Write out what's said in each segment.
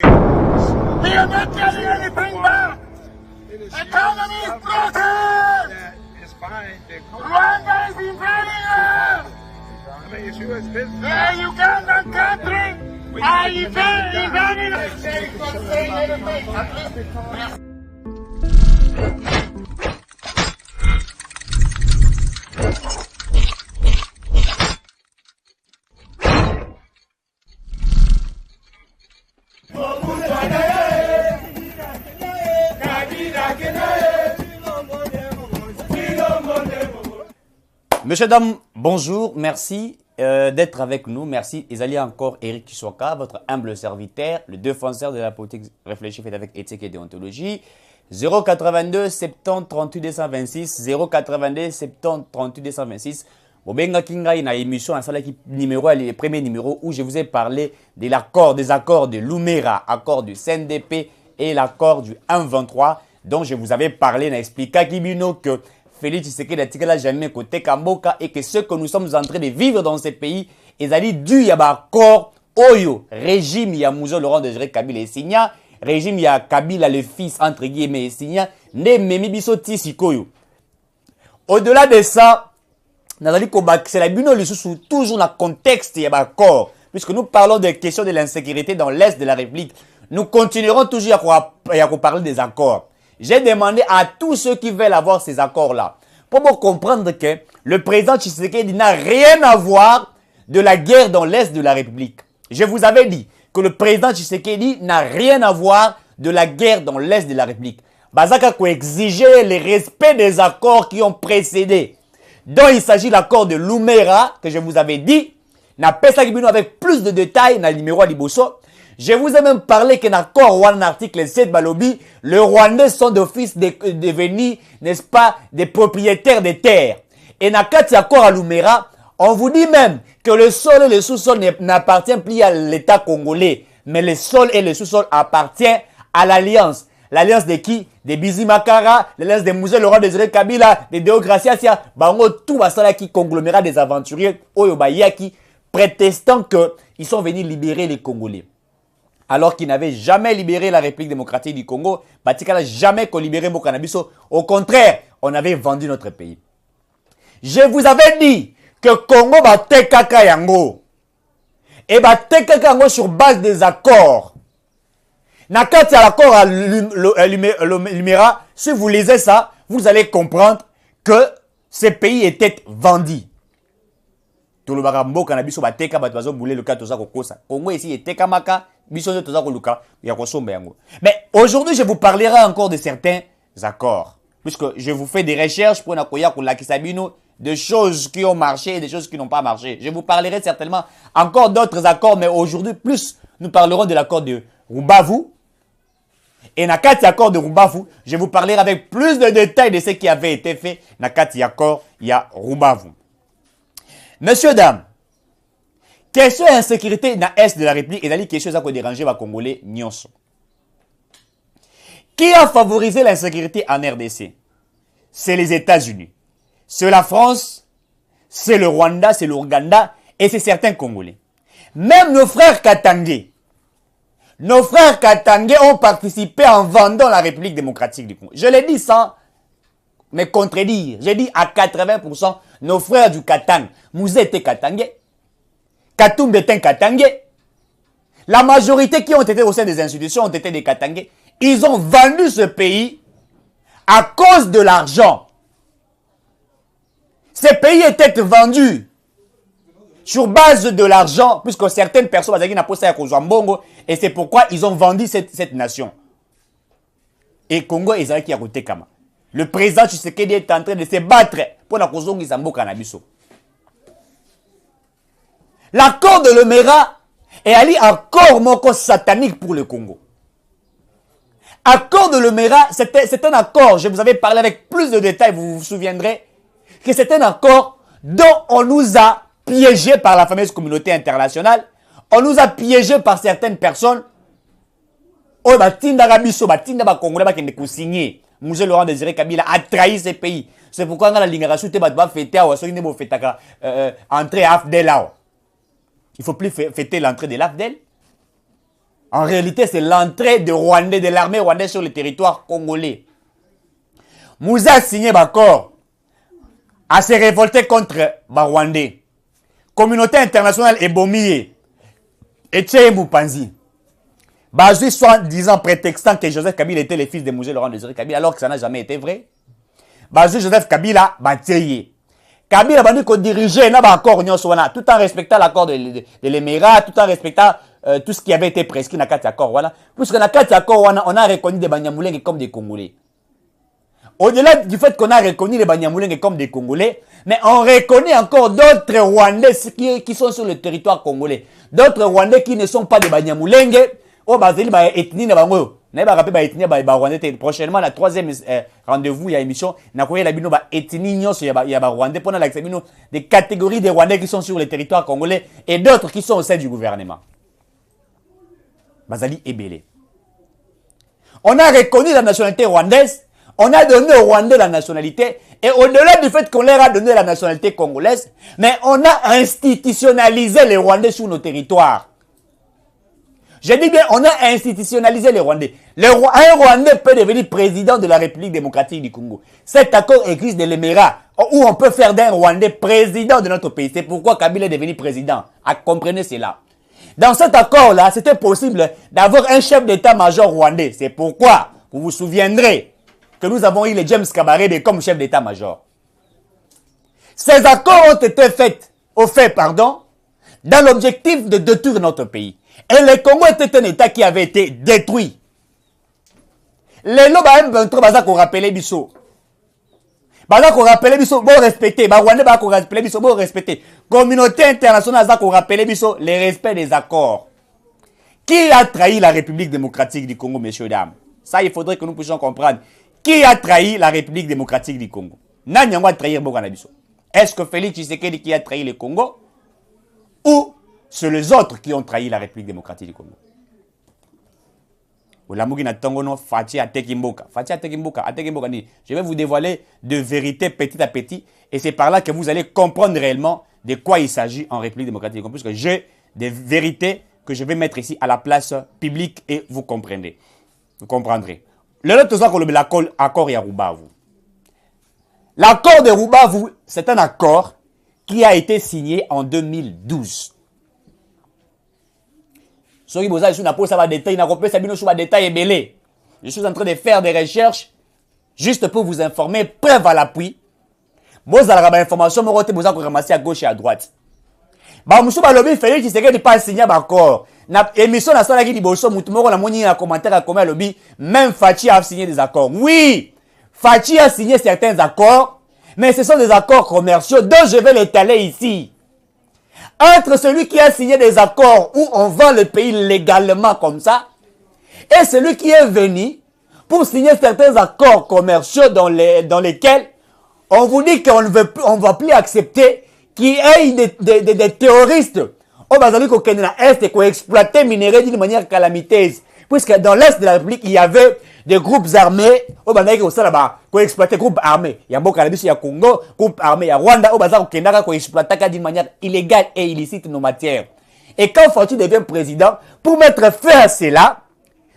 We are not getting anything back. Economy is broken. It's fine. Rwanda is invading us. I mean, it's U.S. business. The Ugandan country are invading us. They don't say anything. At least Monsieur, dames, bonjour, merci d'être avec nous. Merci. Isali encore Eric Kiswaka, votre humble serviteur, le défenseur de la politique réfléchie faite avec éthique et déontologie. 082 70 38 226 082 70 38 226. Bobenga Kinga une émission à celle qui numéro le premier numéro où je vous ai parlé des accords de Lumera, accord du CNDP et l'accord du 1-23 dont je vous avais parlé, n'a expliqué Kibino que Félix Tshisekedi a jamais côté Kamboka et que ce que nous sommes en train de vivre dans ces pays, ils allaient dû y avoir accord Oyo, régime ya Mouzo Laurent Désiré Kabila et Signa, régime ya Kabila le fils entre guillemets et Signa, ne memi biso tisikoyo. Au-delà de ça, c'est la bino toujours dans le contexte y a accord, puisque nous parlons des questions de l'insécurité dans l'est de la République, nous continuerons toujours à parler des accords. J'ai demandé à tous ceux qui veulent avoir ces accords-là pour comprendre que le président Tshisekedi n'a rien à voir de la guerre dans l'Est de la République. Je vous avais dit que le président Tshisekedi n'a rien à voir de la guerre dans l'Est de la République. Bazaka ko exiger le respect des accords qui ont précédé. Dont il s'agit de l'accord de Lumera que je vous avais dit. Na pesa kibino avec plus de détails na numéro à Liboso. Je vous ai même parlé que dans l'accord One article 7 Balobi, les Rwandais sont d'office devenus, n'est-ce pas, des propriétaires des terres. Et dans le accord à Lumera, on vous dit même que le sol et le sous-sol n'appartiennent plus à l'État congolais, mais le sol et le sous-sol appartiennent à l'Alliance. L'Alliance de qui? Des Bizimakara, l'Alliance des Mouzo Laurent Désiré Kabila, des Deogracia, bango tout basala qui conglomérat des aventuriers, Oyo Bayaki, prétestant qu'ils sont venus libérer les Congolais. Alors qu'ils n'avaient jamais libéré la République démocratique du Congo, Batika n'a jamais libéré Mokanabiso. Au contraire, on avait vendu notre pays. Je vous avais dit que Congo va tekaka yango. Et va tekaka yango sur base des accords. Nakati à l'accord à Lumera, si vous lisez ça, vous allez comprendre que ces pays étaient vendus. Tout le barambo kanabiso ba teka ba bazo boule le cas toza kokosa. Congo ici est teka maka. Mais aujourd'hui, je vous parlerai encore de certains accords. Puisque je vous fais des recherches pour des choses qui ont marché et des choses qui n'ont pas marché. Je vous parlerai certainement encore d'autres accords, mais aujourd'hui, plus nous parlerons de l'accord de Rumbavu. Et Nakati accord de Rumbavu, je vous parlerai avec plus de détails de ce qui avait été fait. Nakati accord, il y a Rumbavu. Messieurs, dames, question d'insécurité dans l'Est de la République et dans les questions qui ont dérangé les Congolais. Qui a favorisé l'insécurité en RDC? C'est les États-Unis. C'est la France, c'est le Rwanda, c'est l'Ouganda et c'est certains Congolais. Même nos frères Katangé ont participé en vendant la République démocratique du Congo. Je l'ai dit sans me contredire. J'ai dit à 80%, nos frères du Katang, vous êtes Katangé. Katumbe est un Katangé. La majorité qui ont été au sein des institutions ont été des Katangés. Ils ont vendu ce pays à cause de l'argent. Ces pays étaient vendus sur base de l'argent, puisque certaines personnes n'ont pas posé à Mbongo, et c'est pourquoi ils ont vendu cette nation. Et Congo est à côté Kama. Le président Tshisekedi est en train de se battre pour la cause de Zambo Kanabiso. L'accord de Lumera est un accord moko satanique pour le Congo. Accord de Lumera, c'est un accord, je vous avais parlé avec plus de détails, vous vous souviendrez, que c'est un accord dont on nous a piégés par la fameuse communauté internationale, on nous a piégés par certaines personnes, oh, batinda Rabiso, batinda ba Congolais, ba kende signer. Mouze Laurent Désiré Kabila a trahi ces pays. C'est pourquoi on a la ligne rasoute, ba fêter, ou soit nebo fêtaka, entrer à Afdel. Il ne faut plus fêter l'entrée de l'Afdel. En réalité, c'est l'entrée de Rwandais, de l'armée rwandaise sur le territoire congolais. Moussa a signé d'accord à se révolter contre les Rwandais. Communauté internationale est bombée. Et Tché Moupanzi. Bazui soi-disant prétextant que Joseph Kabila était le fils de Mouzé Laurent Désiré Kabila, alors que ça n'a jamais été vrai. Bazui Joseph Kabila, Batseye. Kabila a dit qu'on dirigeait l'accord tout en respectant l'accord de l'Émirat, tout en respectant tout ce qui avait été prescrit dans cet accord. Voilà. Puisque dans cet accord, on a reconnu des Banyamulenge comme des Congolais. Au-delà du fait qu'on a reconnu les Banyamulenge comme des Congolais, mais on reconnaît encore d'autres Rwandais qui sont sur le territoire congolais. D'autres Rwandais qui ne sont pas des Banyamulenge. Oh, Bazeli, ethnie, prochainement, la troisième rendez-vous, il y a une émission, il y a Rwandais, pendant des catégories de Rwandais qui sont sur le territoire congolais et d'autres qui sont au sein du gouvernement. Bazali est belé. On a reconnu la nationalité rwandaise, on a donné aux Rwandais la nationalité, et au-delà du fait qu'on leur a donné la nationalité congolaise, mais on a institutionnalisé les Rwandais sur nos territoires. Je dis bien, on a institutionnalisé les Rwandais. Un Rwandais peut devenir président de la République démocratique du Congo. Cet accord existe de l'Émirat, où on peut faire d'un Rwandais président de notre pays. C'est pourquoi Kabila est devenu président. Comprenez cela. Dans cet accord-là, c'était possible d'avoir un chef d'état-major rwandais. C'est pourquoi, vous vous souviendrez, que nous avons eu le James Kabarebe comme chef d'état-major. Ces accords ont été faits, dans l'objectif de détruire notre pays. Et le Congo était un État qui avait été détruit. Les lots M23 baza ko rappeler biso. Baza ko rappeler biso, bon respecter, ba Rwanda ba ko rappeler biso, bon respecter. Communauté internationale baza ko rappeler biso les respects des accords. Qui a trahi la République démocratique du Congo, messieurs dames? Ça, il faudrait que nous puissions comprendre. Qui a trahi la République démocratique du Congo? Nani a trahi Bokana biso? Est-ce que Félix Tshisekedi qui a trahi le Congo? Ou c'est les autres qui ont trahi la République démocratique du Congo? Je vais vous dévoiler de vérité petit à petit. Et c'est par là que vous allez comprendre réellement de quoi il s'agit en République démocratique du Congo. Puisque j'ai des vérités que je vais mettre ici à la place publique et vous comprendrez. Vous comprendrez. L'accord Yarubavu. L'accord de Rubavu, c'est un accord qui a été signé en 2012. Je suis en train de faire des recherches juste pour vous informer, preuve à l'appui. Vous avez des informations, vous avez ramassé à gauche et à droite. Monsieur Balobi, Félix Tshisekedi n'est pas signé d'accord. Na émission na sala qui dit bosso mutumoko na moni na commentaire à comment lobby même Fachi a signé des accords. Oui, Fachi a signé certains accords, mais ce sont des accords commerciaux dont je vais l'étaler ici. Entre celui qui a signé des accords où on vend le pays légalement comme ça, et celui qui est venu pour signer certains accords commerciaux dans lesquels on vous dit qu'on ne va plus accepter qu'il y ait des terroristes au Bazali Kokena Est et qui exploitaient minerais d'une manière calamiteuse. Puisque dans l'Est de la République, il y avait des groupes armés au Bazali Kosalaba qui exploitaient des groupes armés. Il y a beaucoup de il y a Congo, groupes armés, il y a Rwanda, au Bazali Kokena qui exploitaient d'une manière illégale et illicite nos matières. Et quand Fatou devient président, pour mettre fin à cela,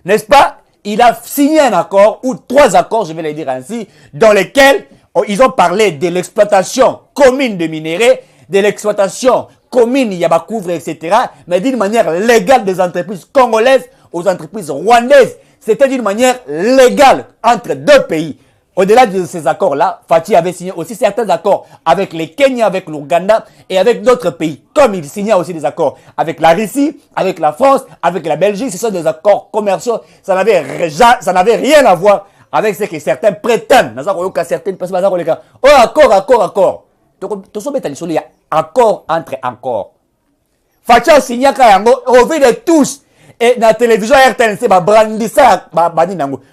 n'est-ce pas, il a signé un accord, ou 3 accords, je vais les dire ainsi, dans lesquels ils ont parlé de l'exploitation commune de minerais, de l'exploitation commune Yabakouvre, etc., mais d'une manière légale des entreprises congolaises aux entreprises rwandaises. C'était d'une manière légale entre 2 pays. Au-delà de ces accords-là, Fachi avait signé aussi certains accords avec les Kenya, avec l'Ouganda et avec d'autres pays. Comme il signait aussi des accords avec la Russie, avec la France, avec la Belgique. Ce sont des accords commerciaux. Ça n'avait rien à voir avec ce que certains prétendent. Certaines personnes, oh, accord. Il y a accord entre accords. Fachi a signé au vu de tous. Et dans la télévision RTNC,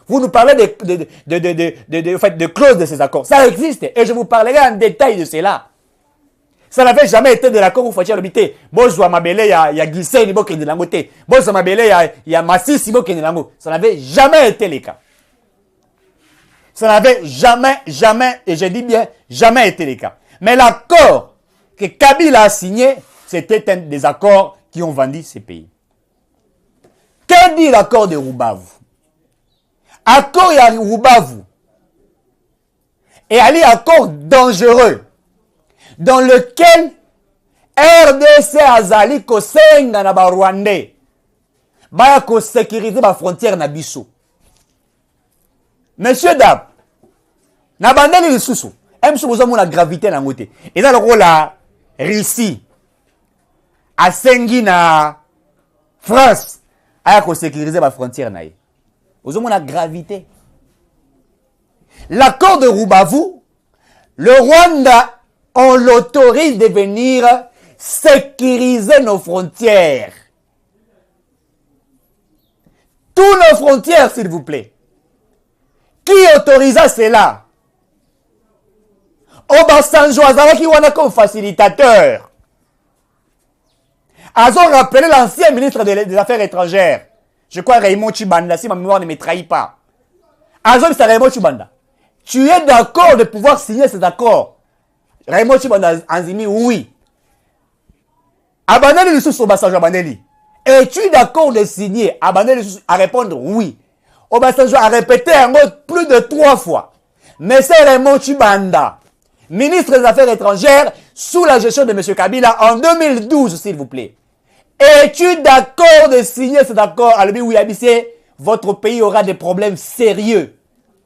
vous nous parlez de clauses de ces accords. Ça existe. Et je vous parlerai en détail de cela. Ça n'avait jamais été de l'accord où Fachi a l'habité. Bonjour, Mabele, il y a Guissé, il y a Langote. Bonjour, Mabele, il y a Massis, il y a Lango. Ça n'avait jamais été le cas. Ça n'avait jamais, et je dis bien, jamais été le cas. Mais l'accord que Kabila a signé, c'était un des accords qui ont vendu ces pays. Que J'ai dit l'accord de Rubavu. Accord ya Rubavu. Et un accord dangereux dans lequel RDC azali ko senga na ba Rwandais ba ko sécuriser ba frontière na biso. Monsieur Dab, na bandeli lisusu, emsu bozo mona gravité na ngote. Eza loko la Russie asengi na France aya ko sécuriser ba frontière na ye. Bozo mona gravité. L'accord de Rubavu, le Rwanda on l'autorise de venir sécuriser nos frontières. Tous nos frontières, s'il vous plaît. Qui autorisa cela? Obasanjo Azaraki wana comme facilitateur. Azo rappelé l'ancien ministre des Affaires étrangères. Je crois Raymond Chibanda, si ma mémoire ne me trahit pas. Azo c'est Raymond Chibanda. Tu es d'accord de pouvoir signer cet accord? Raymond Chibanda Anzimi, oui. Abandonne le sous Obasanjo Abandeli. Es-tu d'accord de signer? Abandonne à répondre oui. Obasanjo a répété un mot plus de 3 fois. Mais c'est Raymond Chibanda, ministre des Affaires étrangères, sous la gestion de M. Kabila en 2012, s'il vous plaît. Es-tu d'accord de signer cet accord? Albi oui, Abissé, votre pays aura des problèmes sérieux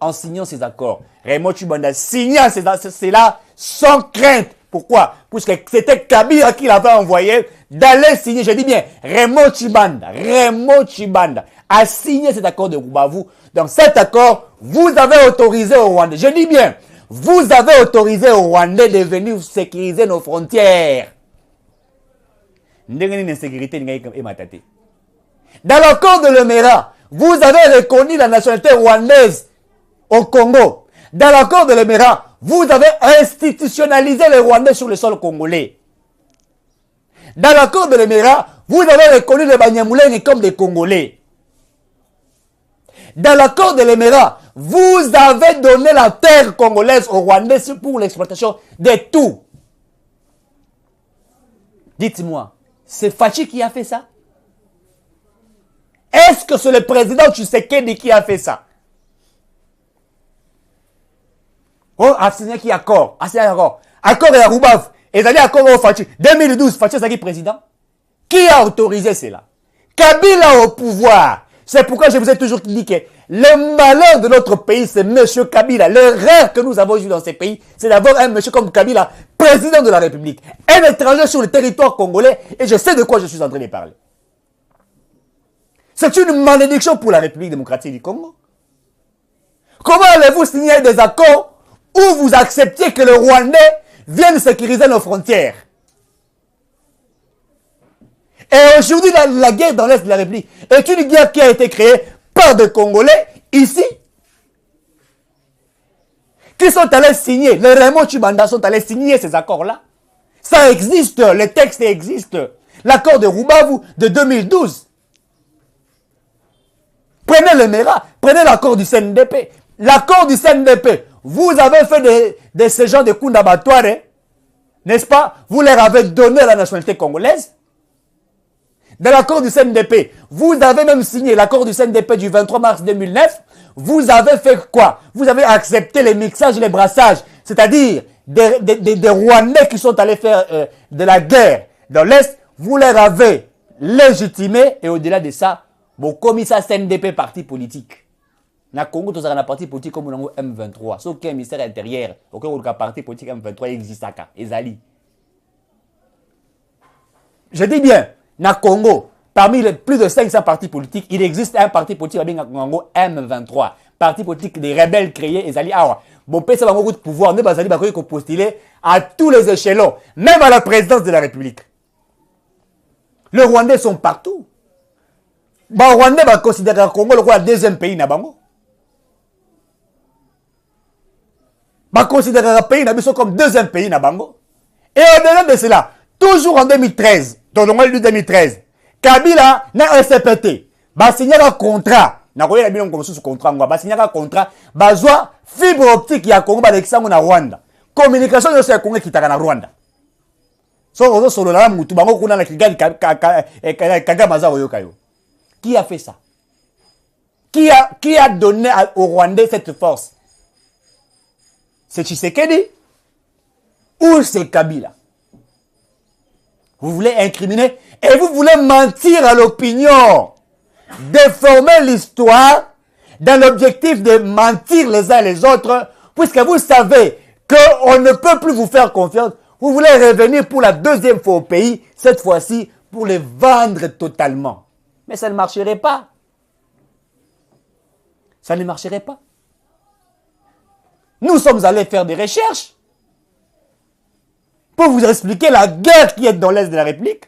en signant ces accords. Raymond Chibanda signant cela sans crainte. Pourquoi? Parce que c'était Kabila qui l'avait envoyé d'aller signer, je dis bien, Raymond Chibanda a signé cet accord de Rubavu. Dans cet accord, vous avez autorisé au Rwanda, je dis bien, vous avez autorisé au Rwanda de venir sécuriser nos frontières. Dans l'accord de Lemera, vous avez reconnu la nationalité rwandaise au Congo. Dans l'accord de Lemera, vous avez institutionnalisé les Rwandais sur le sol congolais. Dans l'accord de Lemera, vous avez reconnu les Banyamulenge comme des Congolais. Dans l'accord de Lemera, vous avez donné la terre congolaise aux Rwandais pour l'exploitation de tout. Dites-moi, c'est Fachi qui a fait ça? Est-ce que c'est le président Tshisekedi qui a fait ça? Oh, a signé qui accord? A signé accord. Accord et à Rubavu. Et d'aller accord au Fachi. 2012, Fachi est président. Qui a autorisé cela? Kabila au pouvoir. C'est pourquoi je vous ai toujours dit que le malheur de notre pays, c'est M. Kabila. L'erreur que nous avons eu dans ces pays, c'est d'avoir un monsieur comme Kabila, président de la République. Un étranger sur le territoire congolais, et je sais de quoi je suis en train de parler. C'est une malédiction pour la République démocratique du Congo. Comment allez-vous signer des accords où vous acceptiez que le Rwandais vienne sécuriser nos frontières? Et aujourd'hui, la guerre dans l'Est de la République est une guerre qui a été créée par des Congolais ici, qui sont allés signer, les Raymond Chibanda sont allés signer ces accords-là. Ça existe, les textes existent. L'accord de Rubavu de 2012. Prenez le MERA, prenez l'accord du CNDP. L'accord du CNDP, vous avez fait de ces gens de coups d'abattoir, hein, n'est-ce pas? Vous leur avez donné la nationalité congolaise. Dans l'accord du CNDP, vous avez même signé l'accord du CNDP du 23 mars 2009. Vous avez fait quoi? Vous avez accepté les mixages et les brassages, c'est-à-dire des Rwandais qui sont allés faire de la guerre dans l'Est. Vous leur avez légitimé et au-delà de ça, vos commissaires CNDP parti politique. Na Congo, tous un parti politique comme le M23. Sauf qu'il y a un ministère intérieur. Aucun parti politique M23 existe. Ezali. Je dis bien, na Congo, parmi les plus de 500 partis politiques, il existe un parti politique M23. Parti politique des rebelles créés, Ezali Awa. Bon, ça va beaucoup de pouvoir. Nous, Bazali, Bakoye, qu'on postuler à tous les échelons, même à la présidence de la République. Les Rwandais sont partout. Les Rwandais va considérer le Congo le deuxième pays na bango. Va considérer le pays na comme deuxième pays na bango. Et au-delà de cela, toujours en 2013, dans le mois de 2013, Kabila n'a SPT. Va signer un contrat. Na koyela bino comme sous contrat ngwa. Va signer un contrat. Va joa fibre optique ya Congo ba l'exango na Rwanda. Communication yo se Congo kitaka na Rwanda. So ozo solo la mutu bango kuna na Kigali Kagame za oyoka yo. Qui a fait ça? Qui a donné aux Rwandais cette force? C'est Tshisekedi ou c'est Kabila? Vous voulez incriminer et vous voulez mentir à l'opinion, déformer l'histoire dans l'objectif de mentir les uns les autres, puisque vous savez qu'on ne peut plus vous faire confiance. Vous voulez revenir pour la deuxième fois au pays, cette fois-ci pour les vendre totalement. Mais ça ne marcherait pas. Ça ne marcherait pas. Nous sommes allés faire des recherches pour vous expliquer la guerre qui est dans l'Est de la République.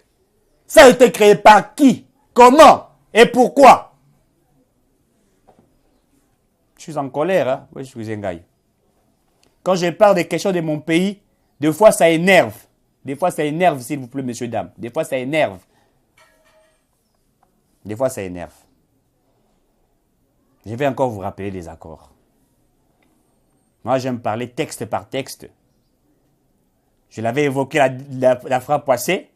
Ça a été créé par qui? Comment? Et pourquoi? Je suis en colère, hein? Oui, je suis en gaille. Quand je parle des questions de mon pays, des fois ça énerve. Des fois ça énerve, s'il vous plaît, messieurs, dames. Des fois ça énerve. Des fois ça énerve. Je vais encore vous rappeler les accords. Moi, j'aime parler texte par texte. Je l'avais évoqué la fois passée.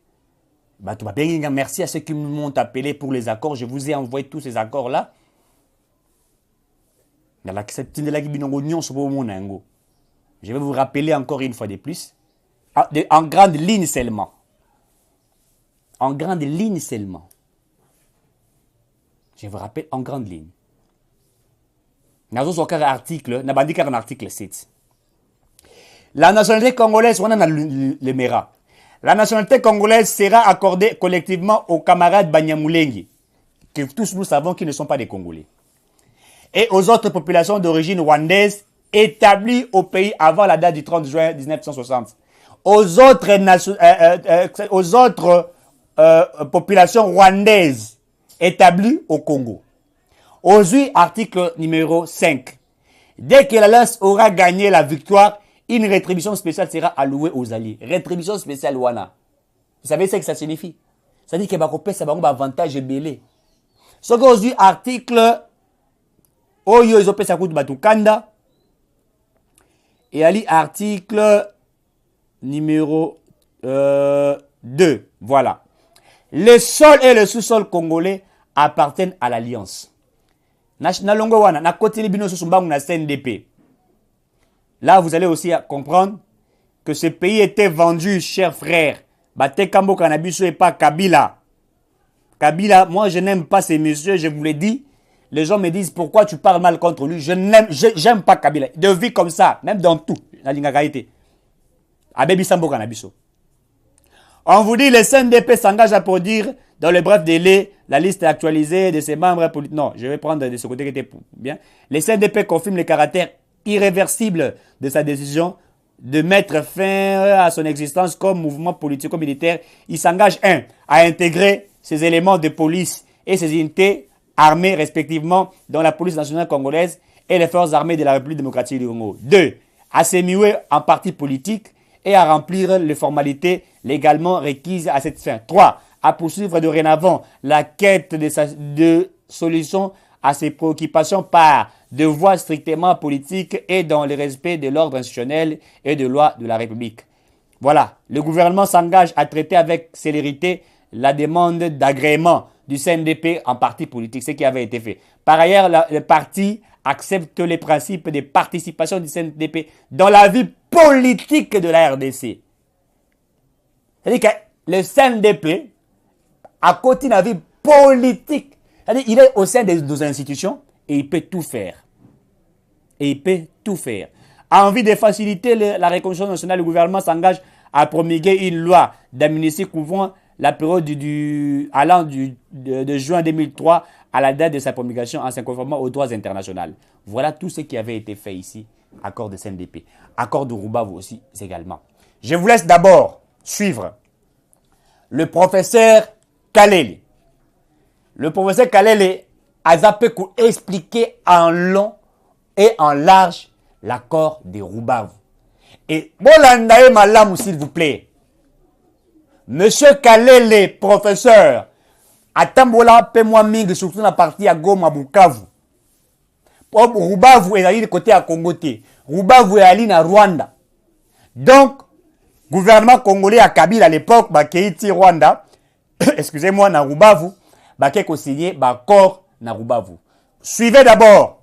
Merci à ceux qui m'ont appelé pour les accords. Je vous ai envoyé tous ces accords-là. Je vais vous rappeler encore une fois de plus. En grande ligne seulement. En grande ligne seulement. Je vous rappelle en grande ligne. Nous avons un article 7. La nationalité congolaise, on a le MERA. La nationalité congolaise sera accordée collectivement aux camarades Banyamulenge, que tous nous savons qu'ils ne sont pas des Congolais, et aux autres populations d'origine rwandaise établies au pays avant la date du 30 juin 1960. Aux autres populations rwandaises établies au Congo. Aujourd'hui, article numéro 5. Dès que l'Alliance aura gagné la victoire, une rétribution spéciale sera allouée aux alliés. Rétribution spéciale, Wana. Vous savez ce que ça signifie? Ça dit que ça va avoir un avantage belé. Ce qu'aujourd'hui, article Oyo Izope Sakutu Batukanda. Et ali article numéro 2. Voilà. Le sol et le sous-sol congolais appartiennent à l'Alliance. Là, vous allez aussi comprendre que ce pays était vendu, chers frères. Bate Kambo Kanabiso et pas Kabila. Kabila, moi je n'aime pas ces messieurs, je vous l'ai dit. Les gens me disent pourquoi tu parles mal contre lui. J'aime pas Kabila. De vie comme ça, même dans tout. On vous dit, le CNDP s'engage à produire dans le bref délai la liste actualisée de ses membres politiques. Non, je vais prendre de ce côté qui était bien. Le CNDP confirme le caractère irréversible de sa décision de mettre fin à son existence comme mouvement politico-militaire. Il s'engage, 1, à intégrer ses éléments de police et ses unités armées respectivement dans la police nationale congolaise et les forces armées de la République démocratique du Congo. 2, à s'émuer en parti politique et à remplir les formalités légalement requises à cette fin. 3, à poursuivre dorénavant la quête de solutions à ses préoccupations par de voies strictement politiques et dans le respect de l'ordre institutionnel et de loi de la République. Voilà, le gouvernement s'engage à traiter avec célérité la demande d'agrément du CNDP en parti politique, ce qui avait été fait. Par ailleurs, le parti accepte les principes de participation du CNDP dans la vie politique de la RDC. C'est-à-dire que le CNDP, à côté de la vie politique, c'est-à-dire il est au sein de nos institutions et il peut tout faire. Et il peut tout faire. En envie de faciliter la reconstruction nationale, le gouvernement s'engage à promulguer une loi d'amnistie couvrant la période allant de juin 2003 à la date de sa promulgation en se conformant aux droits internationaux. Voilà tout ce qui avait été fait ici. Accord de CNDP. Accord de Rubavu aussi également. Je vous laisse d'abord suivre le professeur Kalele. Le professeur Kalele a zappé pour expliquer en long et en large l'accord de Rubavu. Et Bolandae Malam, s'il vous plaît. Monsieur Kalele, professeur, Atambola, paie-moi mingi, surtout dans la partie à Goma, Bukavu. Rubavu est allé de côté à Congo. Rubavu est allé à Rwanda. Donc, gouvernement congolais à Kabila à l'époque, Keiti Rwanda, excusez-moi, na Rubavu, baké signé accord na Rubavu. Suivez d'abord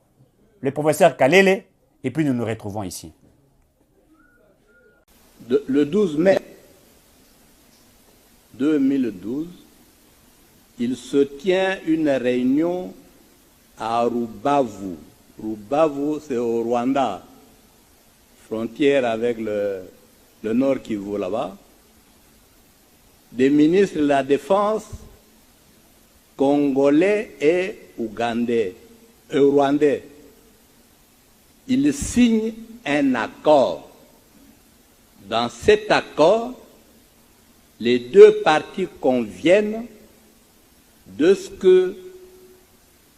le professeur Kalele et puis nous nous retrouvons ici. Le 12 mai 2012, il se tient une réunion à Rubavu. Rubavu, c'est au Rwanda, frontière avec le Nord Kivu là-bas. Des ministres de la Défense congolais et rwandais. Ils signent un accord. Dans cet accord, les deux parties conviennent de ce que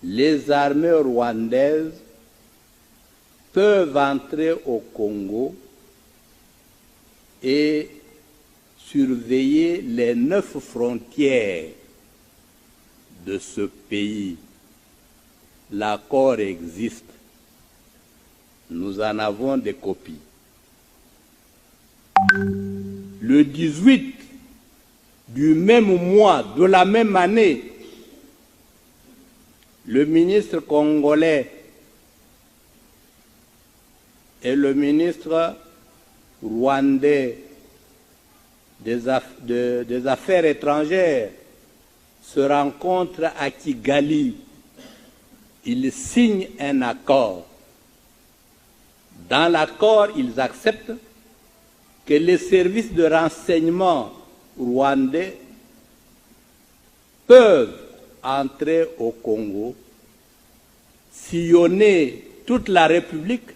les armées rwandaises peuvent entrer au Congo et surveiller les 9 frontières de ce pays. L'accord existe. Nous en avons des copies. Le 18 du même mois, de la même année, le ministre congolais et le ministre rwandais des Affaires étrangères se rencontrent à Kigali. Ils signent un accord. Dans l'accord, ils acceptent que les services de renseignement rwandais peuvent entrer au Congo, sillonner toute la République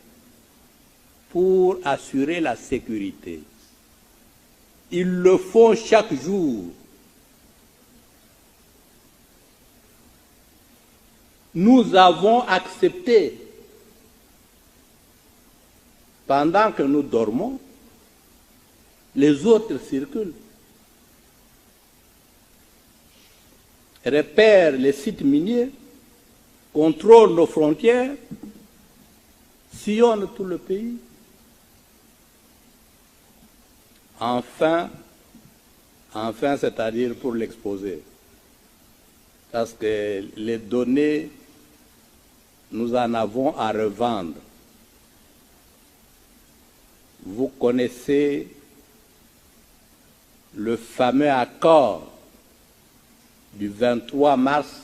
pour assurer la sécurité. Ils le font chaque jour. Nous avons accepté, pendant que nous dormons, les autres circulent, repèrent les sites miniers, contrôlent nos frontières, sillonnent tout le pays. Enfin, c'est-à-dire pour l'exposer, parce que les données, nous en avons à revendre. Vous connaissez le fameux accord du 23 mars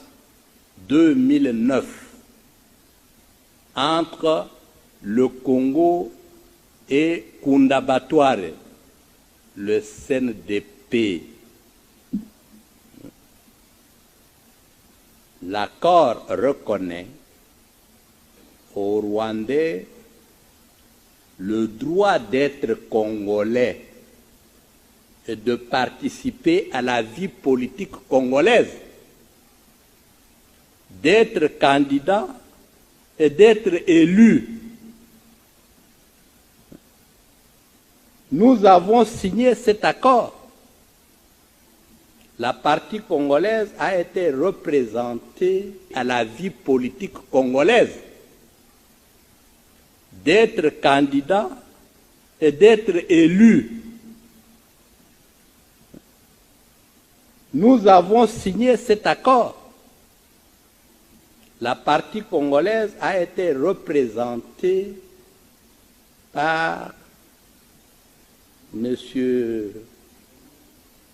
2009 entre le Congo et Kundabatware, le CNDP. L'accord reconnaît aux Rwandais le droit d'être congolais et de participer à la vie politique congolaise, d'être candidat et d'être élu. Nous avons signé cet accord. La partie congolaise a été représentée à la vie politique congolaise, d'être candidat et d'être élu. Nous avons signé cet accord. La partie congolaise a été représentée par M.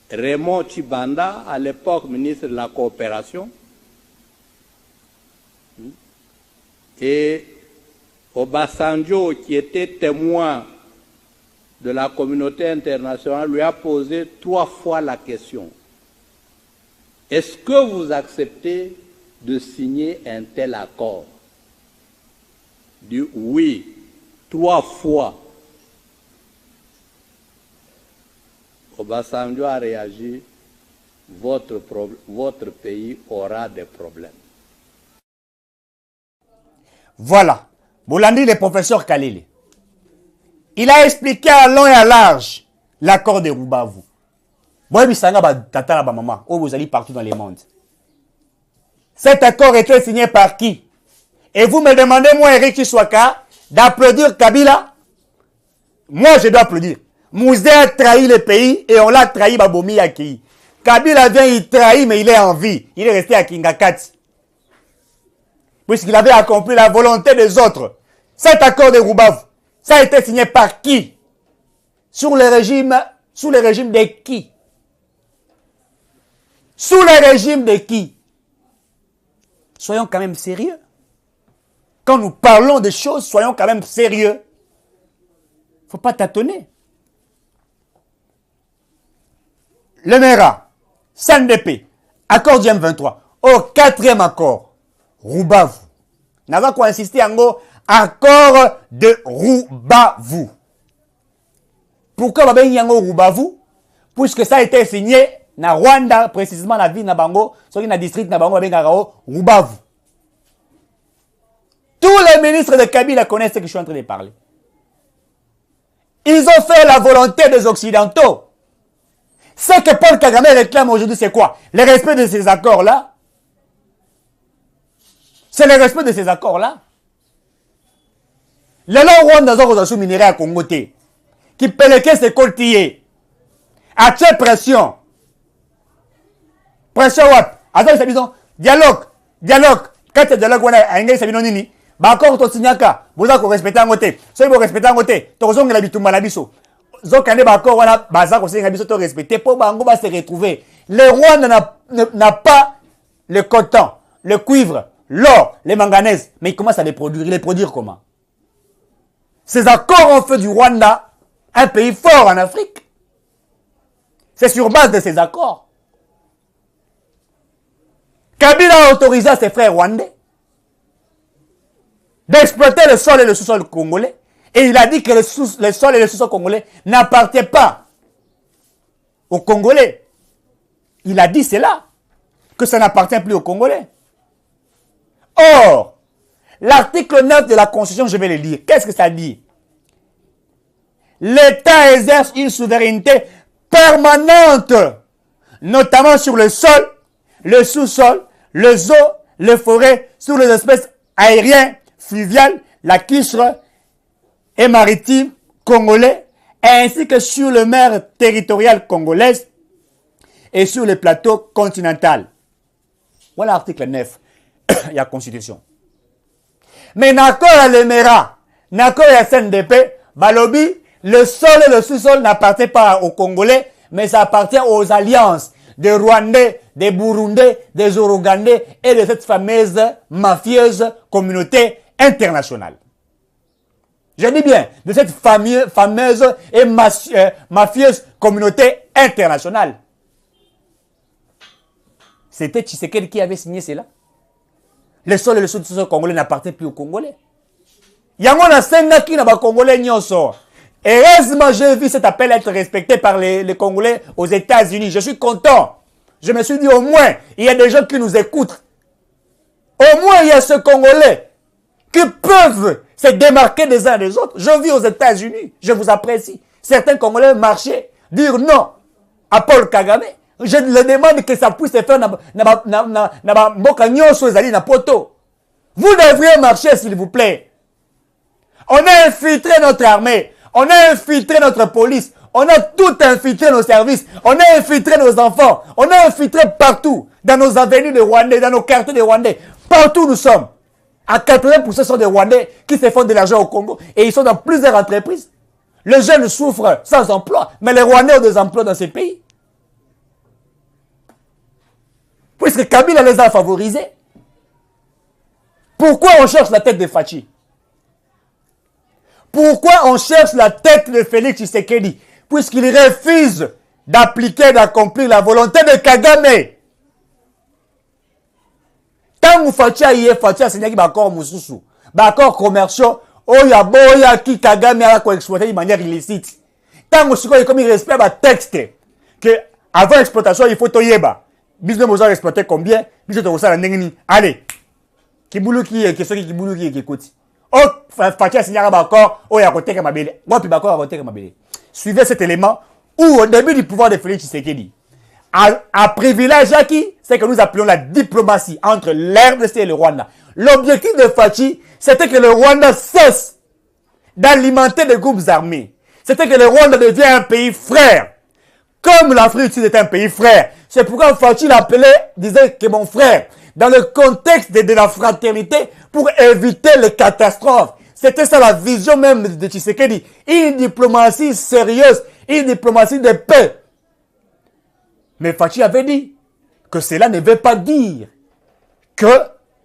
Raymond Tshibanda, à l'époque ministre de la Coopération, et Obasanjo, qui était témoin de la communauté internationale, lui a posé 3 fois la question. Est-ce que vous acceptez de signer un tel accord? Il dit oui, 3 fois. Obasanjo a réagi, votre pays aura des problèmes. Voilà. Bolandi, le professeur Kalele. Il a expliqué à long et à large l'accord de Rubavu. Vous allez partout dans le monde. Cet accord était signé par qui? Et vous me demandez, moi, Eric Chiswaka, d'applaudir Kabila? Moi, je dois applaudir. Mouzé a trahi le pays et on l'a trahi, Babomi Akei. Kabila vient, il trahit, mais il est en vie. Il est resté à Kingakati. Puisqu'il avait accompli la volonté des autres. Cet accord de Roubavu, ça a été signé par qui? Sous le régime de qui? Sous le régime de qui? Soyons quand même sérieux. Quand nous parlons des choses, soyons quand même sérieux. Il ne faut pas tâtonner. Le MERA, SNDP, accord du M23, au quatrième accord, Roubavu. Nous avons insisté en gros, accord de Roubavu. Pourquoi on a dit Roubavu? Puisque ça a été signé na Rwanda, précisément la ville na Bango, sur le district na Bango, Roubavu. Tous les ministres de Kabila connaissent ce que je suis en train de parler. Ils ont fait la volonté des Occidentaux. Ce que Paul Kagame réclame aujourd'hui, c'est quoi? Le respect de ces accords-là. C'est le respect de ces accords-là. Le long Rwanda a sous minerai à Congo, qui pellequait ses coltiers. À quelle pression? Pression what? Attends, c'est disons, dialogue. Quand il y a dialogue, on a un gars, c'est nini. Bakor to signaka, vous avez respecté en côté. Si vous respectez en côté, tu as l'habitude de l'abisso. Zokane bakor, voilà, baza ko singa biso to respecter pour bango va se retrouver. Le Rwanda n'a pas le coton, le cuivre, l'or, les manganèses, mais il commence à les produire. Il les produire comment? Ces accords ont fait du Rwanda un pays fort en Afrique. C'est sur base de ces accords. Kabila a autorisé à ses frères rwandais d'exploiter le sol et le sous-sol congolais. Et il a dit que le sol et le sous-sol congolais n'appartiennent pas aux Congolais. Il a dit cela, que ça n'appartient plus aux Congolais. Or, l'article 9 de la Constitution, je vais le lire. Qu'est-ce que ça dit? L'État exerce une souveraineté permanente, notamment sur le sol, le sous-sol, les eaux, les forêts, sur les espèces aériennes, fluviales, lacustres et maritimes congolais, ainsi que sur les mers territoriales congolaises et sur les plateaux continentaux. Voilà l'article 9 de la Constitution. Mais d'accord à l'Emera, d'accord à SNDP, Balobi, le sol et le sous-sol n'appartiennent pas aux Congolais, mais ça appartient aux alliances des Rwandais, des Burundais, des Ougandais et de cette fameuse mafieuse communauté internationale. Je dis bien, de cette fameuse et mafieuse communauté internationale. C'était Tshisekedi qui avait signé cela. Le sol et le sous-sol congolais n'appartiennent plus aux Congolais. Yango na senga qui n'a pas Congolais nyonso. Heureusement, j'ai vu cet appel être respecté par les Congolais aux États-Unis. Je suis content. Je me suis dit, au moins, il y a des gens qui nous écoutent. Au moins, il y a ce Congolais qui peuvent se démarquer des uns des autres. Je vis aux États-Unis. Je vous apprécie. Certains Congolais marchaient, dire non à Paul Kagame. Je le demande que ça puisse se faire na poto. Vous devriez marcher, s'il vous plaît. On a infiltré notre armée. On a infiltré notre police. On a tout infiltré nos services. On a infiltré nos enfants. On a infiltré partout. Dans nos avenues de Rwandais, dans nos quartiers de Rwandais. Partout où nous sommes. À 80% sont des Rwandais qui se font de l'argent au Congo. Et ils sont dans plusieurs entreprises. Les jeunes souffrent sans emploi. Mais les Rwandais ont des emplois dans ces pays. Puisque Kabila les a favorisés. Pourquoi on cherche la tête de Fachi? Pourquoi on cherche la tête de Félix Tshisekedi? Puisqu'il refuse d'appliquer, d'accomplir la volonté de Kagame. Tant que Fachi a eu Fachi a signé d'accord Moussousou, d'accord commerciaux, oya boya qui Kagame a exploité de manière illicite. Tant que il comme il respecte le texte que avant l'exploitation il faut toyeba. Business vous a exploité combien? Business vous a ndengini. Allez. Kibulu qui est ce qui Kibulu qui écoute. Oh, Fachi a signé un accord, oh, il y a côté comme Mabele. Moi, puis d'accord, à côté comme Mabele. Suivez cet élément où, au début du pouvoir de Félix Tshisekedi, un privilège à qui? C'est que nous appelons la diplomatie entre l'RDC et le Rwanda. L'objectif de Fachi, c'était que le Rwanda cesse d'alimenter des groupes armés. C'était que le Rwanda devienne un pays frère. Comme l'Afrique du Sud est un pays frère, C'est pourquoi Fachi l'appelait, disait que mon frère, dans le contexte de la fraternité, pour éviter les catastrophes. C'était ça la vision même de Tshisekedi. Une diplomatie sérieuse, une diplomatie de paix. Mais Fachi avait dit que cela ne veut pas dire que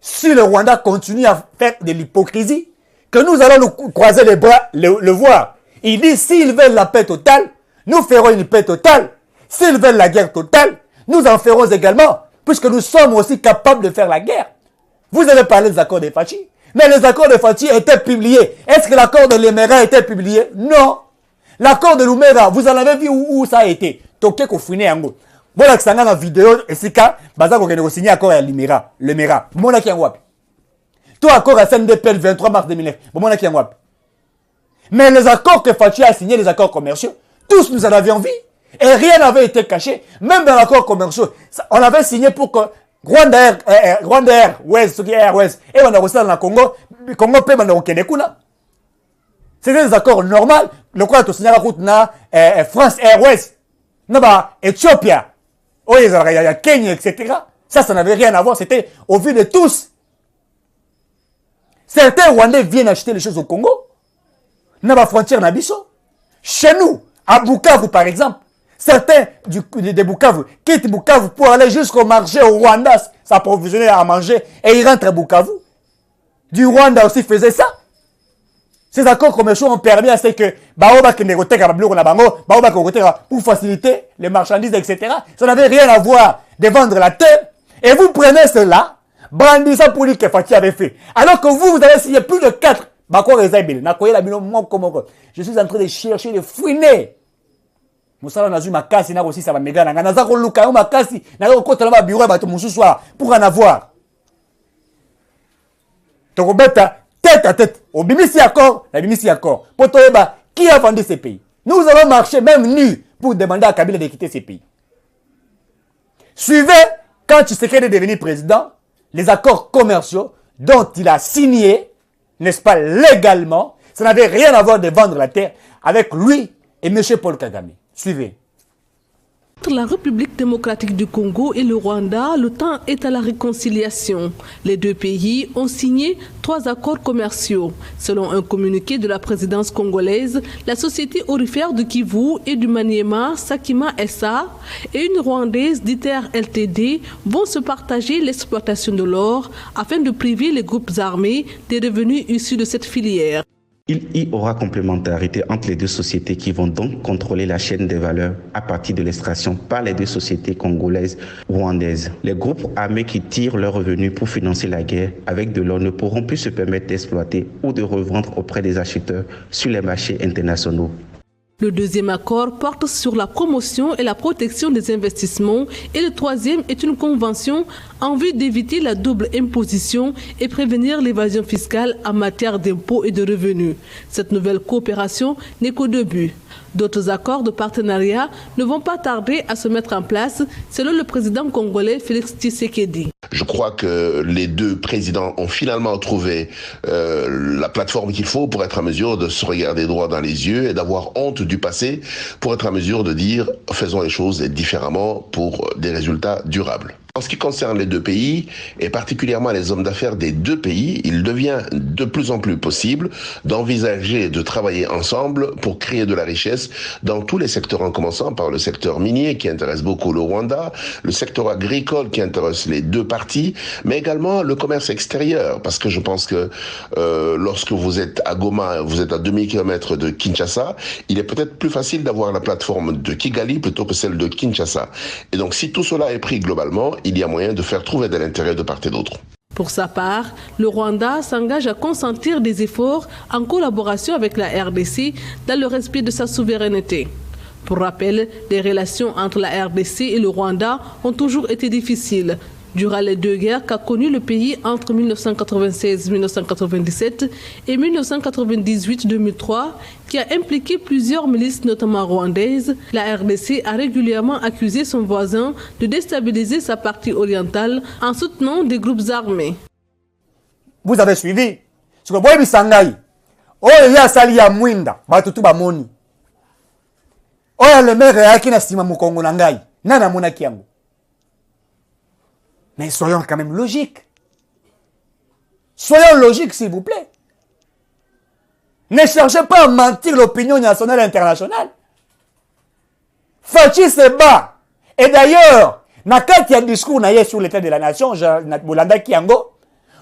si le Rwanda continue à faire de l'hypocrisie, que nous allons nous croiser les bras, le voir. Il dit, s'ils veulent la paix totale, nous ferons une paix totale. S'ils veulent la guerre totale, nous en ferons également, puisque nous sommes aussi capables de faire la guerre. Vous avez parlé des accords de Fachi, mais les accords de Fachi étaient publiés. Est-ce que l'accord de Lemera a été publié? Non. L'accord de Lumera, vous en avez vu où ça a été? Toké Kofune Yango. Voilà que ça a une vidéo, et c'est quand, Baza Kokene signé accord à Lemera. Mona qui en wapi. Tout accord à CNDP le 23 mars 2009. Mona qui en wapi. Mais les accords que Fachi a signés, les accords commerciaux, tous nous en avions vu. Et rien n'avait été caché. Même dans l'accord commerciaux, on avait signé pour que Rwanda Airways, et on a reçu dans le Congo paie dans Kenekuna. C'était des accords normaux. Le quoi tu signes la route na France Airways, na Ethiopia, il y a Kenya, etc. Ça n'avait rien à voir. C'était au vu de tous. Certains Rwandais viennent acheter les choses au Congo. N'a pas frontière Nabiso. Chez nous, à Bukavu par exemple, certains de Bukavu quittent Bukavu pour aller jusqu'au marché au Rwanda, s'approvisionner à manger et ils rentrent à Bukavu. Du Rwanda aussi faisait ça. Ces accords commerciaux ont permis à ce que pour faciliter les marchandises, etc. Ça n'avait rien à voir de vendre la terre. Et vous prenez cela, brandissez ça pour dire que Fachi avait fait. Alors que vous avez signé plus de 4. Je suis en train de chercher, de fouiner. Moussala n'a eu ma casse, n'a aussi ça va méga. N'a pas luka ma casse, n'a pas côté là bureau bateau mon soir pour en avoir. Donc bêta tête à tête. Au bimisi accord, la bimisi accord. Potoeba qui a vendu ces pays. Nous allons marcher même nus pour demander à Kabila de quitter ces pays. Suivez quand Tshisekedi est devenu président les accords commerciaux dont il a signé, n'est-ce pas, légalement. Ça n'avait rien à voir de vendre la terre avec lui et M. Paul Kagame. Suivez. Entre la République démocratique du Congo et le Rwanda, le temps est à la réconciliation. Les deux pays ont signé 3 accords commerciaux. Selon un communiqué de la présidence congolaise, la société aurifère de Kivu et du Maniema, Sakima SA, et une rwandaise d'ITER LTD vont se partager l'exploitation de l'or afin de priver les groupes armés des revenus issus de cette filière. Il y aura complémentarité entre les deux sociétés qui vont donc contrôler la chaîne des valeurs à partir de l'extraction par les deux sociétés congolaises rwandaises. Les groupes armés qui tirent leurs revenus pour financer la guerre avec de l'or ne pourront plus se permettre d'exploiter ou de revendre auprès des acheteurs sur les marchés internationaux. Le deuxième accord porte sur la promotion et la protection des investissements et le troisième est une convention en vue d'éviter la double imposition et prévenir l'évasion fiscale en matière d'impôts et de revenus. Cette nouvelle coopération n'est qu'au début. D'autres accords de partenariat ne vont pas tarder à se mettre en place, selon le président congolais Félix Tshisekedi. Je crois que les deux présidents ont finalement trouvé la plateforme qu'il faut pour être en mesure de se regarder droit dans les yeux et d'avoir honte du passé pour être en mesure de dire faisons les choses différemment pour des résultats durables. En ce qui concerne les deux pays, et particulièrement les hommes d'affaires des deux pays, il devient de plus en plus possible d'envisager de travailler ensemble pour créer de la richesse dans tous les secteurs, en commençant par le secteur minier qui intéresse beaucoup le Rwanda, le secteur agricole qui intéresse les deux parties, mais également le commerce extérieur, parce que je pense que lorsque vous êtes à Goma, vous êtes à 2000 km de Kinshasa, il est peut-être plus facile d'avoir la plateforme de Kigali plutôt que celle de Kinshasa. Et donc si tout cela est pris globalement, il y a moyen de faire trouver de l'intérêt de part et d'autre. Pour sa part, le Rwanda s'engage à consentir des efforts en collaboration avec la RDC dans le respect de sa souveraineté. Pour rappel, les relations entre la RDC et le Rwanda ont toujours été difficiles. Durant les deux guerres qu'a connues le pays entre 1996-1997 et 1998-2003, qui a impliqué plusieurs milices, notamment rwandaises, la RDC a régulièrement accusé son voisin de déstabiliser sa partie orientale en soutenant des groupes armés. Vous avez suivi? Ce que vous avez dit, oh, il y a sali ya mwinda, batutu ba moni. Oh, le maire qui n'a stima mukongo nangai, nana mona kiango. Mais soyons quand même logiques. Soyons logiques, s'il vous plaît. Ne cherchez pas à mentir l'opinion nationale et internationale. Fachi se bat. Et d'ailleurs, quand il y a un discours sur l'état de la nation, Bolanda Kiango,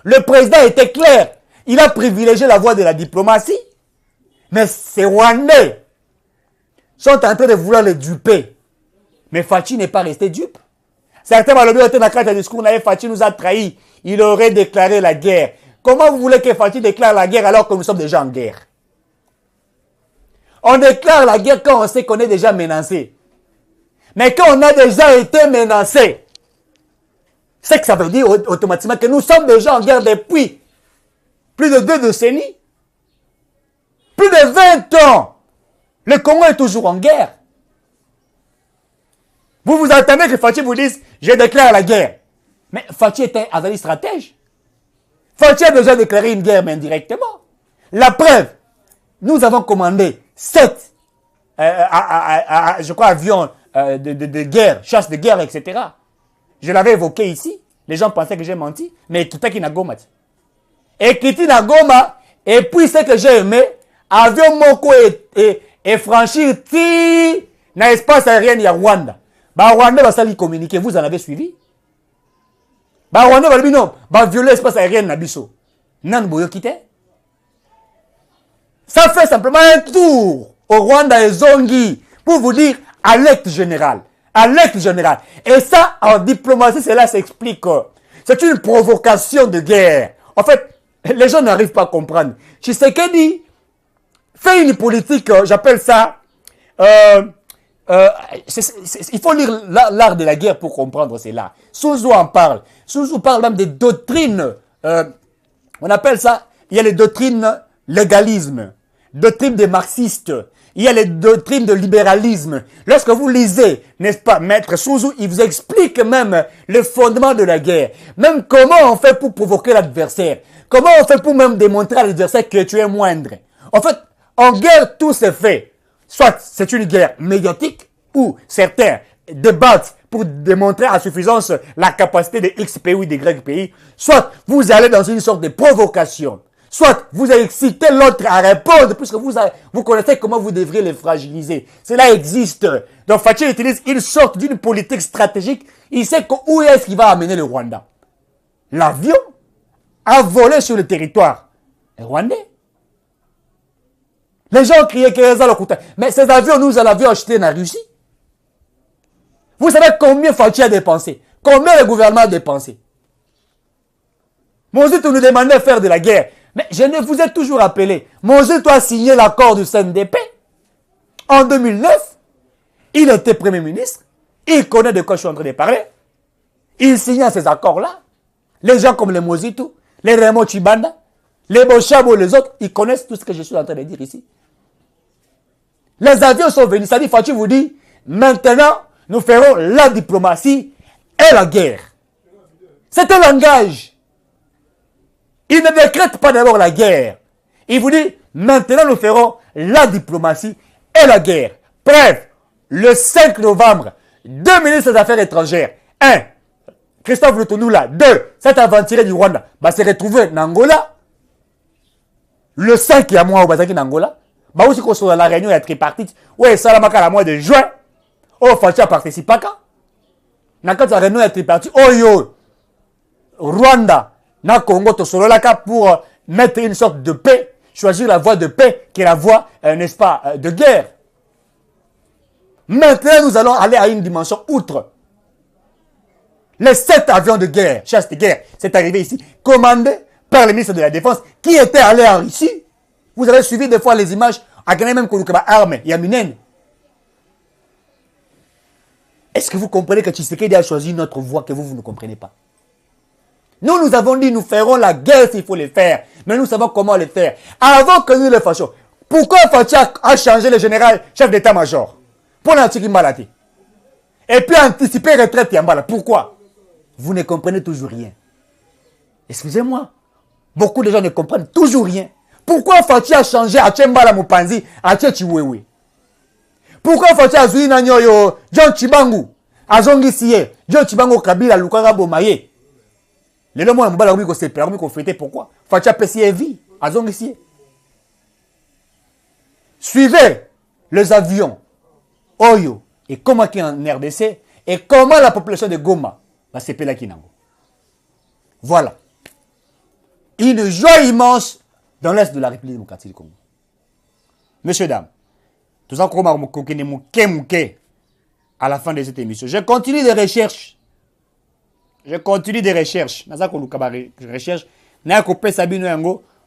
le président était clair. Il a privilégié la voie de la diplomatie. Mais ces Rwandais sont en train de vouloir le duper. Mais Fachi n'est pas resté dupe. Certains malheureux étaient dans le discours, Fachi nous a trahis. Il aurait déclaré la guerre. Comment vous voulez que Fachi déclare la guerre alors que nous sommes déjà en guerre? On déclare la guerre quand on sait qu'on est déjà menacé. Mais quand on a déjà été menacé, c'est que ça veut dire automatiquement que nous sommes déjà en guerre depuis plus de 2 décennies. Plus de 20 ans. Le Congo est toujours en guerre. Vous vous attendez que Fachi vous dise « Je déclare la guerre ». Mais Fachi était un stratège. Fachi a déjà déclaré une guerre, mais indirectement. La preuve, nous avons commandé 7 je crois, avions de guerre, chasse de guerre, etc. Je l'avais évoqué ici. Les gens pensaient que j'ai menti. Mais tout est Goma. Et Kiti Nagoma, et puis ce que j'ai aimé, avion Moko et franchir dans l'espace aérien de Rwanda. Rwanda va s'aller communiquer. Vous en avez suivi? Rwanda va dire non. Violer l'espace aérien de Nabiso. Nan Boyo Kite. Ça fait simplement un tour au Rwanda et Zongi pour vous dire alerte générale. Alerte générale. Et ça, en diplomatie, cela s'explique. C'est une provocation de guerre. En fait, les gens n'arrivent pas à comprendre. Tshisekedi fait une politique, j'appelle ça... il faut lire l'art de la guerre pour comprendre cela. Souzou en parle. Souzou parle même des doctrines. On appelle ça... Il y a les doctrines légalisme, doctrines des marxistes. Il y a les doctrines de libéralisme. Lorsque vous lisez, n'est-ce pas, Maître Souzou, il vous explique même le fondement de la guerre. Même comment on fait pour provoquer l'adversaire. Comment on fait pour même démontrer à l'adversaire que tu es moindre. En fait, en guerre, tout se fait. Soit c'est une guerre médiatique, où certains débattent pour démontrer à suffisance la capacité de X pays ou de Y pays. Soit vous allez dans une sorte de provocation. Soit vous excitez l'autre à répondre, puisque vous connaissez comment vous devriez les fragiliser. Cela existe. Donc Fachi utilise une sorte d'une politique stratégique. Il sait où est-ce qu'il va amener le Rwanda. L'avion a volé sur le territoire rwandais. Les gens criaient que ça le coûtait. Mais ces avions, nous l'avions acheté en Russie. Vous savez combien Fachi a dépensé? Combien le gouvernement a dépensé? Moïse nous demandait de faire de la guerre. Mais je ne vous ai toujours rappelé, Moïse a signé l'accord du CNDP en 2009. Il était Premier ministre. Il connaît de quoi je suis en train de parler. Il signait ces accords-là. Les gens comme les Mozitu, les Raymond Chibanda, les Bochabo, les autres, ils connaissent tout ce que je suis en train de dire ici. Les avions sont venus. Ça dit, Fachi vous dit, maintenant, nous ferons la diplomatie et la guerre. C'est un langage. Il ne décrète pas d'abord la guerre. Il vous dit, maintenant nous ferons la diplomatie et la guerre. Bref, le 5 novembre, 2 ministres des Affaires étrangères. 1. Christophe Lutunula. 2. Cet aventurier du Rwanda va se retrouver en Angola. Le 5 et à moi au Bazaki en Angola. Bah aussi qu'on soit dans la réunion, il y a tripartite. Ouais, ça la à mois de juin. Oh, Fachi a participé à quand? Dans la réunion, il y a tripartite. Oh yo, Rwanda. Na Congo, pour mettre une sorte de paix, choisir la voie de paix, qui est la voie, n'est-ce pas, de guerre. Maintenant, nous allons aller à une dimension outre. Les 7 avions de guerre, chasse de guerre, c'est arrivé ici, commandés par le ministre de la Défense, qui était allé en Russie. Vous avez suivi des fois les images, à Ghana même Kolukaba arme, Yaminen. Est-ce que vous comprenez que Tshisekedi a choisi une autre voie que vous ne comprenez pas? Nous avons dit, nous ferons la guerre s'il faut le faire. Mais nous savons comment le faire. Avant que nous le fassions. Pourquoi Fachi a changé le général chef d'état-major? Pour l'antiquer Malati. Et puis anticiper retraite Yambala. Pourquoi? Vous ne comprenez toujours rien. Excusez-moi. Beaucoup de gens ne comprennent toujours rien. Pourquoi Fachi a changé à Tchembala Mupanzi, à Tchéchiwewe? Pourquoi Fachi a Zouina Nyoyo, John Chibangu, à Zongi Siye, John Chibangu Kabila, Lukanga Bomaye? Le moment où on s'est permis qu'on fêtait, pourquoi? Fatia Pessi vie, à Zong ici. Suivez les avions, Oyo, et comment qui est en RDC, et comment la population de Goma va se payer la Kinango. Voilà. Une joie immense dans l'Est de la République démocratique du Congo. Messieurs, dames, tout ça, à la fin de cette émission. Je continue des recherches.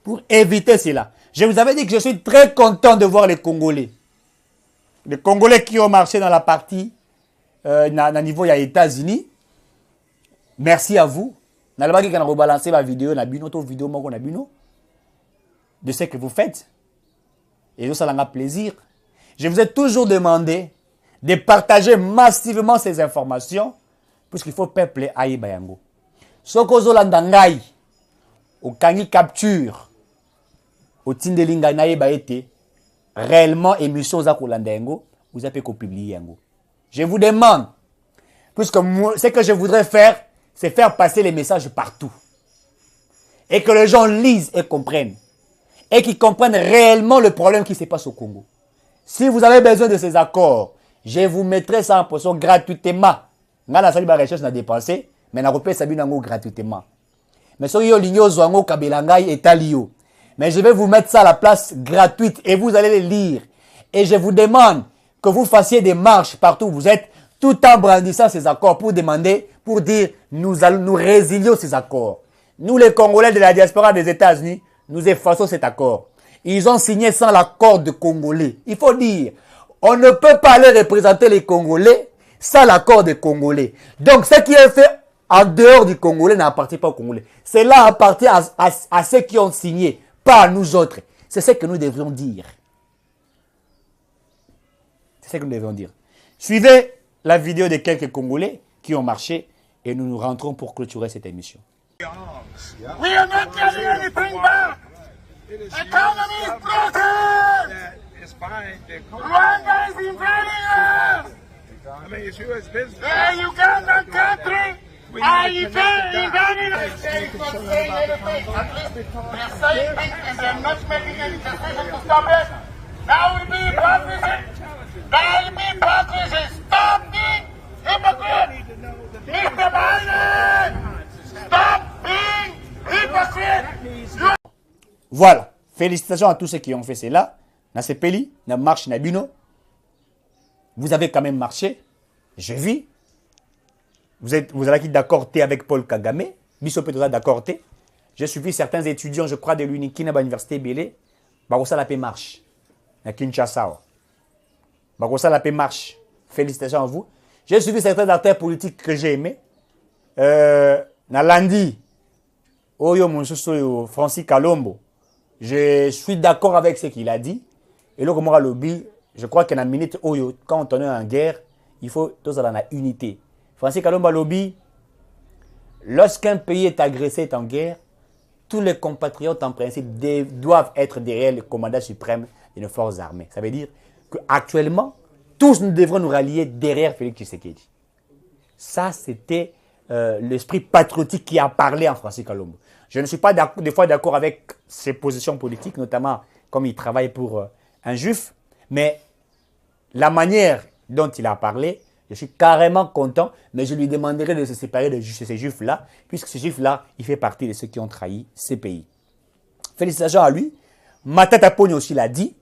Pour éviter cela. Je vous avais dit que je suis très content de voir les Congolais. Les Congolais qui ont marché dans la partie, dans niveau des États-Unis. Merci à vous. Nous allons rebalancer ma vidéo, de ce que vous faites. Et ça m'a plaisir. Je vous ai toujours demandé de partager massivement ces informations, puisqu'il faut peuple Aïe Bayango. Sokozo Landangai, au Kangi capture, au Tindelinga Naïe Baete, réellement émission Zako Landango, vous avez pu publier Yango. Je vous demande, puisque moi, ce que je voudrais faire, c'est faire passer les messages partout. Et que les gens lisent et comprennent. Et qu'ils comprennent réellement le problème qui se passe au Congo. Si vous avez besoin de ces accords, je vous mettrai ça en position gratuitement. Je vais faire recherche na dépenser, mais je vais faire gratuitement. Mais si vous mais je vais vous mettre ça à la place gratuite et vous allez les lire. Et je vous demande que vous fassiez des marches partout où vous êtes, tout en brandissant ces accords pour demander, pour dire, nous résilions ces accords. Nous, les Congolais de la diaspora des États-Unis, nous effaçons cet accord. Ils ont signé sans l'accord de Congolais. Il faut dire, on ne peut pas aller représenter les Congolais sans l'accord des Congolais. Donc, ce qui est fait en dehors du Congolais n'appartient pas aux Congolais. Cela appartient à ceux qui ont signé, pas à nous autres. C'est ce que nous devrions dire. C'est ce que nous devrions dire. Suivez la vidéo de quelques Congolais qui ont marché et nous nous rentrons pour clôturer cette émission. We are not getting anything back. Economy is broken. It's fine. Rwanda is invading us. I mean, it's U.S. business. The Ugandan country are invading us. They're not saying anything. At least they're saying things and they're not making any decision to stop it. That will be hypocrisy. That will be hypocrisy. Stop being hypocrite. Mr. Biden, stop being hypocrite. Voilà. Félicitations à tous ceux qui ont fait cela. Dans ce pays, dans la marche Nabino. Vous avez quand même marché. Je vis. Vous avez d'accord avec Paul Kagame. Biso peut-être d'accord. J'ai suivi certains étudiants, je crois, de l'Unikina à l'université Bélé. Barossa la paix marche. À Kinshasa. Barossa la paix marche. Félicitations à vous. J'ai suivi certains acteurs politiques que j'ai aimés. Nalandi. Oyo Monsuso Francis Kalombo. Je suis d'accord avec ce qu'il a dit. Et là, comme on a lobby, je crois qu'en une minute, quand on est en guerre, il faut tous avoir la unité. Francis Kalombo lobby, lorsqu'un pays est agressé, est en guerre, tous les compatriotes, en principe, doivent être derrière le commandant suprême de nos forces armées. Ça veut dire qu'actuellement, tous nous devrons nous rallier derrière Félix Tshisekedi. Ça, c'était l'esprit patriotique qui a parlé en Francis Kalombo. Je ne suis pas des fois d'accord avec ses positions politiques, notamment comme il travaille pour un juif, mais la manière dont il a parlé, je suis carrément content, mais je lui demanderai de se séparer de ces juifs-là, puisque ces juifs-là, il fait partie de ceux qui ont trahi ces pays. Félicitations à lui. Matata Pony aussi l'a dit.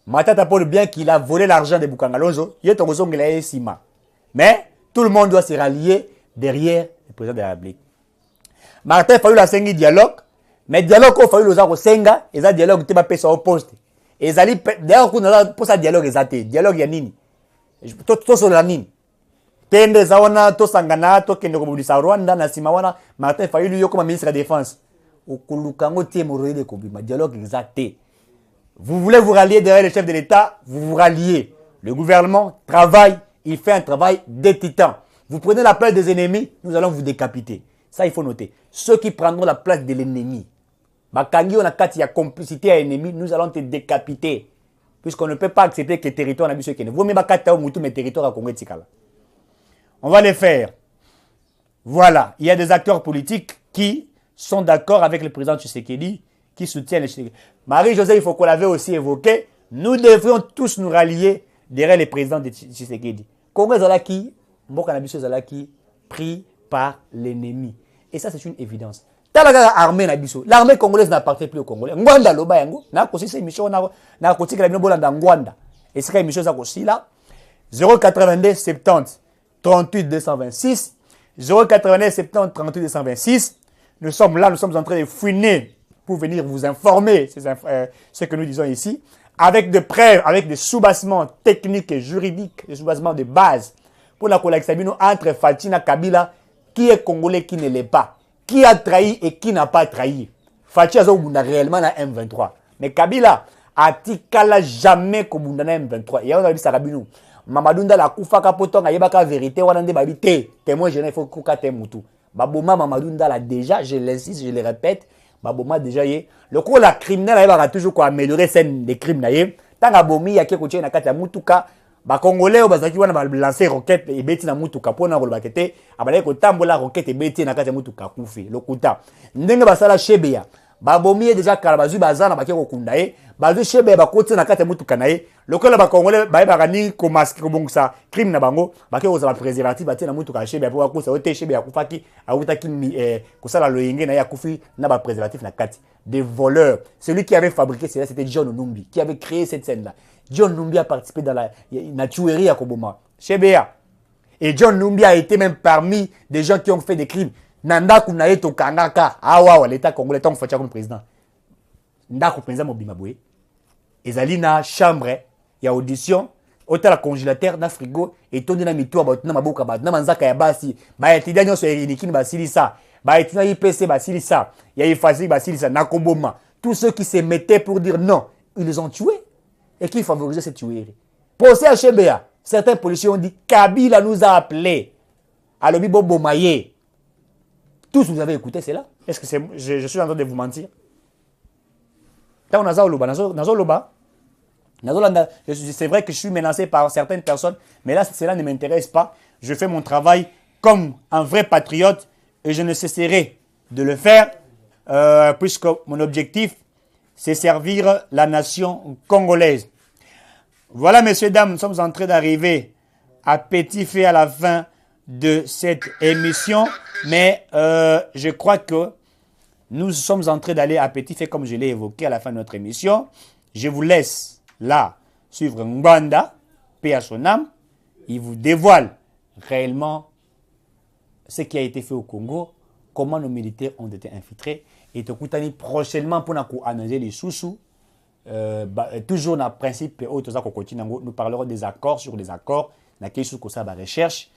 Matata Pony, bien qu'il a volé l'argent de Bukangalonzo, il est en raison de la Sima. Mais tout le monde doit se rallier derrière le président de la République. Martin Fayulu a sengi dialogue, mais dialogue au Fayulu a senga, et ça dialogue te pas au poste. Et ça d'ailleurs pour ça dialogue exacté, dialogue ya nini. To so la nini. Tende zawana to sangana to kende ko bulisa Rwanda na simawana Martin Fayulu yo comme ministre de la défense. Okulukango tie moroide de kobima dialogue exacté. Vous voulez vous rallier derrière le chef de l'État, vous vous ralliez. Le gouvernement travaille, il fait un travail de titan. Vous prenez la place des ennemis, nous allons vous décapiter. Ça, il faut noter. Ceux qui prendront la place de l'ennemi, Bakangi, on a quand il y a complicité à l'ennemi, nous allons te décapiter. Puisqu'on ne peut pas accepter que le territoire n'a pas ce qu'il y a. Vous même pas mes territoires à Congo. On va les faire. Voilà. Il y a des acteurs politiques qui sont d'accord avec le président Tshisekedi, qui soutiennent le Tshisekedi. Marie-Josée, il faut qu'on l'avait aussi évoqué, nous devrions tous nous rallier derrière les présidents de Tshisekedi. Congo Zalaki, Mboka Nabiso Zalaki, pris par l'ennemi. Et ça, c'est une évidence. L'armée congolaise n'appartient plus aux Congolais. Ngwanda loba yango, na kosi cette émission na kosi que la bino bolanda Ngwanda. Et c'est une émission ça kosi là. 082 70 38 226 082 70 38 226. Nous sommes là, nous sommes en train de fouiner pour venir vous informer ce que nous disons ici, avec des preuves, avec des soubassements techniques et juridiques, des soubassements de base pour la collection entre Fatina Kabila, qui est congolais, qui ne l'est pas, qui a trahi et qui n'a pas trahi. Fachi a réellement la M23. Mais Kabila a tikala jamais comme na M23. Et on a dit ça Kabino. Mamadou Nda la kufa kapoto nga yebaka vérité wana nde babi te. Témoin je il faut kuka te mutu. Baboma Mamadou Nda la déjà, je l'insiste, je le répète, Baboma déjà yé. Le coup la criminel a toujours quoi améliorer scène des crimes na yé. Tanga bomi ya keko na kati ya mutuka. Ba Congolais bazaki wana ba lancer roquette et beti na mutuka pona ko bakete abale ko tambola roquette et beti na kati ya mutuka kufi lokuta ndenge basala shebeya babomi déjà kalabazu bazana bakeko kunda ye bazu shebeya bakoti na kati ya mutuka na ye lokola ba Congolais ba bakani ko masque ko bongsa crime na bango bakeko za préservatif bati na mutuka shebeya po ko sa ote shebeya kufaki awutaki ko sala loyenge na ya kufi na ba préservatif na kati des voleurs. Celui qui avait fabriqué cela, c'était John Numbi, qui avait créé cette scène-là. John Numbi a participé dans la tuerie à Koboma. Chebea. Et John Numbi a été même parmi des gens qui ont fait des crimes. Nanda Kunaye Tokangaka. Ah waouh, l'État congolais, tant que comme président. Nda président Mobimaboué. Ezali na chambre, il y a audition. Autant la congélateur, na frigo, et tout na mitou, na maboka, na manzaka ya basi. Ba etidanyo so erinikini basilisa. Ba etina IPC basilisa. Ya ifasi basilisa na Koboma. Tous ceux qui se mettaient pour dire non, ils les ont tués. Et qui favorisait cette tuerie. Procès à Chebea, certains policiers ont dit Kabila nous a appelés. À l'obi Bobo Maye. Tous vous avez écouté cela? Est-ce que je suis en train de vous mentir? C'est vrai que je suis menacé par certaines personnes, mais là, cela ne m'intéresse pas. Je fais mon travail comme un vrai patriote et je ne cesserai de le faire puisque mon objectif, c'est servir la nation congolaise. Voilà, messieurs, dames, nous sommes en train d'arriver à petit fait à la fin de cette émission, mais je crois que nous sommes en train d'aller à petit fait, comme je l'ai évoqué à la fin de notre émission. Je vous laisse là suivre Ngwanda, paix à son âme. Il vous dévoile réellement ce qui a été fait au Congo, comment nos militaires ont été infiltrés. Et Tokutani prochainement pour nous analyser les sous-sous. Toujours dans le principe, nous parlerons des accords sur des accords. Dans la recherche.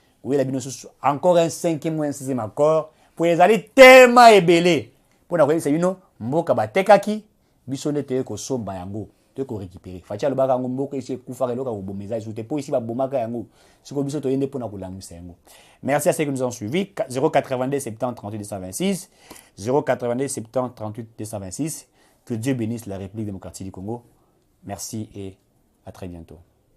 Encore un 5e ou un 6e accord. Pour les aller tellement ébélés. Pour nous c'est une mboka batekaki. Bisone te ko somba yango. Te ko récupérer. Fatia le bakango mboka ici kufare loka ko bomeza. Je te po ici ba bomaka yango. Siko biso to yende pour na ko lamusa yango. Merci à ceux qui nous ont suivis. 082 70 38 226. 082 70 38 226. Que Dieu bénisse la République démocratique du Congo. Merci et à très bientôt.